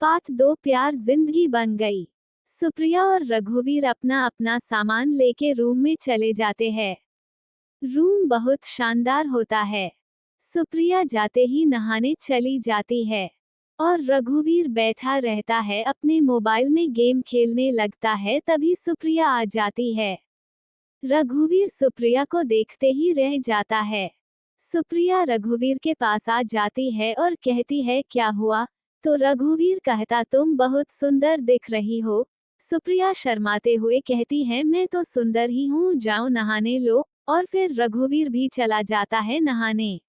Part 2 प्यार जिंदगी बन गई। सुप्रिया और रघुवीर अपना अपना सामान लेके रूम में चले जाते हैं। रूम बहुत शानदार होता है। सुप्रिया जाते ही नहाने चली जाती है और रघुवीर बैठा रहता है, अपने मोबाइल में गेम खेलने लगता है। तभी सुप्रिया आ जाती है। रघुवीर सुप्रिया को देखते ही रह जाता है। सुप्रिया रघुवीर के पास आ जाती है और कहती है, क्या हुआ? तो रघुवीर कहता, तुम बहुत सुंदर दिख रही हो। सुप्रिया शर्माते हुए कहती है, मैं तो सुंदर ही हूँ, जाओ नहाने लो। और फिर रघुवीर भी चला जाता है नहाने।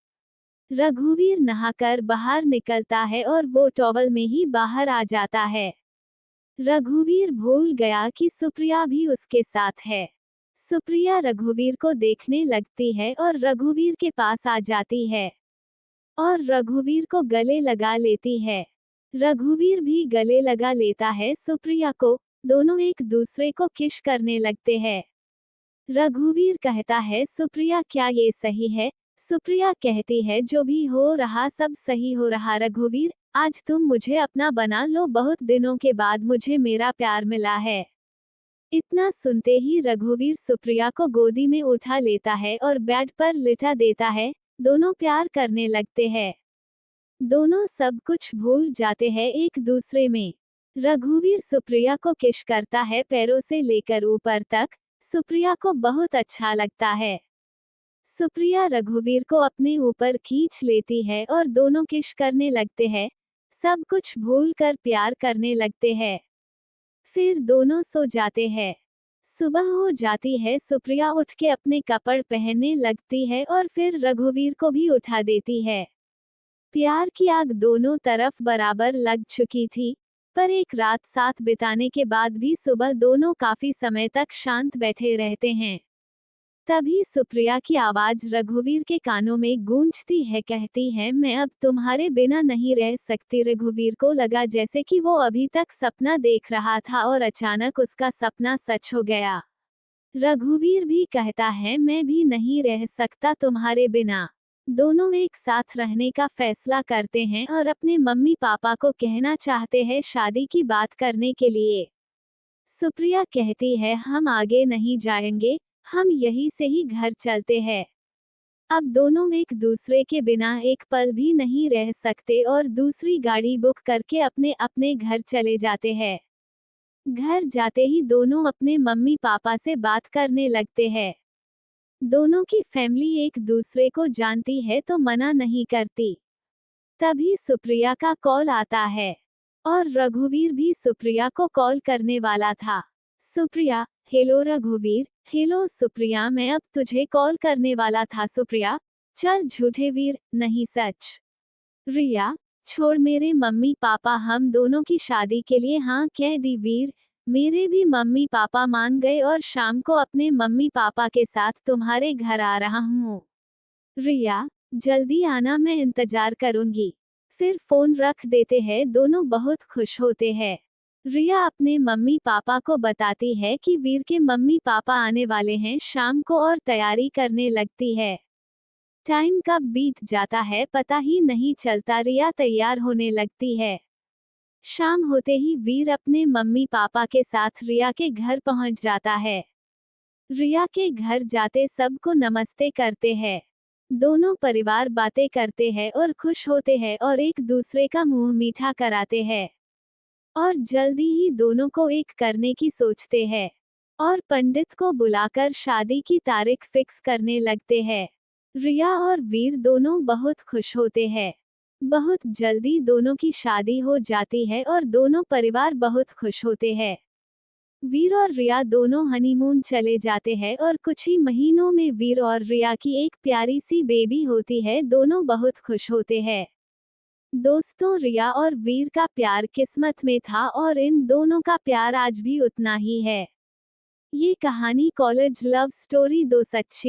रघुवीर नहाकर बाहर निकलता है और वो टॉवल में ही बाहर आ जाता है। रघुवीर भूल गया कि सुप्रिया भी उसके साथ है। सुप्रिया रघुवीर को देखने लगती है और रघुवीर के पास आ जाती है और रघुवीर को गले लगा लेती है। रघुवीर भी गले लगा लेता है सुप्रिया को। दोनों एक दूसरे को किस करने लगते हैं। रघुवीर कहता है, सुप्रिया क्या ये सही है? सुप्रिया कहती है, जो भी हो रहा सब सही हो रहा। रघुवीर, आज तुम मुझे अपना बना लो, बहुत दिनों के बाद मुझे मेरा प्यार मिला है। इतना सुनते ही रघुवीर सुप्रिया को गोदी में उठा लेता है और बेड पर लिटा देता है। दोनों प्यार करने लगते हैं। दोनों सब कुछ भूल जाते हैं एक दूसरे में। रघुवीर सुप्रिया को किस करता है, पैरों से लेकर ऊपर तक। सुप्रिया को बहुत अच्छा लगता है। सुप्रिया रघुवीर को अपने ऊपर खींच लेती है और दोनों किस करने लगते हैं। सब कुछ भूल कर प्यार करने लगते हैं। फिर दोनों सो जाते हैं। सुबह हो जाती है। सुप्रिया उठ के अपने कपड़े पहनने लगती है और फिर रघुवीर को भी उठा देती है। प्यार की आग दोनों तरफ बराबर लग चुकी थी, पर एक रात साथ बिताने के बाद भी सुबह दोनों काफी समय तक शांत बैठे रहते हैं। तभी सुप्रिया की आवाज रघुवीर के कानों में गूंजती है, कहती है, मैं अब तुम्हारे बिना नहीं रह सकती। रघुवीर को लगा जैसे कि वो अभी तक सपना देख रहा था और अचानक उसका सपना सच हो गया। रघुवीर भी कहता है, मैं भी नहीं रह सकता तुम्हारे बिना। दोनों एक साथ रहने का फैसला करते हैं और अपने मम्मी पापा को कहना चाहते हैं शादी की बात करने के लिए। सुप्रिया कहती है, हम आगे नहीं जाएंगे, हम यहीं से ही घर चलते हैं। अब दोनों एक दूसरे के बिना एक पल भी नहीं रह सकते और दूसरी गाड़ी बुक करके अपने अपने घर चले जाते हैं। घर जाते ही दोनों अपने मम्मी पापा से बात करने लगते हैं। दोनों की फैमिली एक दूसरे को जानती है तो मना नहीं करती। तभी सुप्रिया का कॉल आता है और रघुवीर भी सुप्रिया को कॉल करने वाला था। सुप्रिया, हेलो रघुवीर। हेलो सुप्रिया, मैं अब तुझे कॉल करने वाला था। सुप्रिया, चल झूठे वीर, नहीं सच। रिया, छोड़ मेरे मम्मी पापा, हम दोनों की शादी के लिए हाँ कह दी। वीर, मेरे भी मम्मी पापा मान गए और शाम को अपने मम्मी पापा के साथ तुम्हारे घर आ रहा हूँ। रिया, जल्दी आना, मैं इंतजार करूंगी। फिर फोन रख देते हैं। दोनों बहुत खुश होते हैं। रिया अपने मम्मी पापा को बताती है कि वीर के मम्मी पापा आने वाले हैं शाम को और तैयारी करने लगती है। टाइम कब बीत जाता है पता ही नहीं चलता। रिया तैयार होने लगती है। शाम होते ही वीर अपने मम्मी पापा के साथ रिया के घर पहुंच जाता है। रिया के घर जाते सबको नमस्ते करते हैं। दोनों परिवार बातें करते हैं और खुश होते हैं और एक दूसरे का मुंह मीठा कराते हैं। और जल्दी ही दोनों को एक करने की सोचते हैं और पंडित को बुलाकर शादी की तारीख फिक्स करने लगते हैं। रिया और वीर दोनों बहुत खुश होते हैं। बहुत जल्दी दोनों की शादी हो जाती है और दोनों परिवार बहुत खुश होते हैं। वीर और रिया दोनों हनीमून चले जाते हैं और कुछ ही महीनों में वीर और रिया की एक प्यारी सी बेबी होती है। दोनों बहुत खुश होते हैं। दोस्तों, रिया और वीर का प्यार किस्मत में था और इन दोनों का प्यार आज भी उतना ही है। ये कहानी कॉलेज लव स्टोरी 2 सच्ची